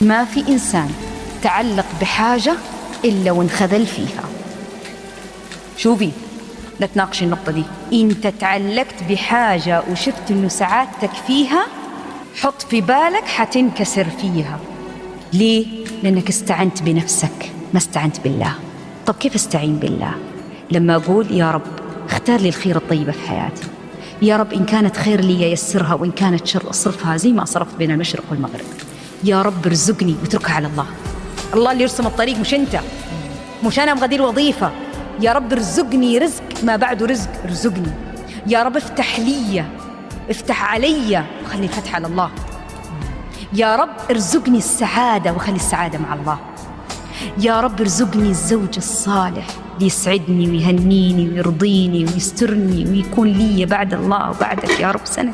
ما في إنسان تعلق بحاجة إلا وانخذل فيها. شوفي، لا تناقشي النقطة دي. أنت تعلقت بحاجة وشفت إنه سعادتك فيها، حط في بالك حتنكسر فيها. ليه؟ لأنك استعنت بنفسك ما استعنت بالله. طب كيف استعين بالله؟ لما أقول يا رب اختار لي الخير الطيبة في حياتي، يا رب إن كانت خير لي يسرها وإن كانت شر اصرفها زي ما صرفت بين المشرق والمغرب. يا رب ارزقني واتركها على الله. الله اللي يرسم الطريق مش أنت، مش أنا أبغى دي الوظيفة. يا رب ارزقني رزق ما بعده رزق، ارزقني. يا رب افتح لي، افتح علي وخلي الفتح على الله. يا رب ارزقني السعادة وخلي السعادة مع الله. يا رب ارزقني الزوج الصالح اللي يسعدني ويهنيني ويرضيني ويسترني ويكون لي بعد الله وبعدك يا رب سند.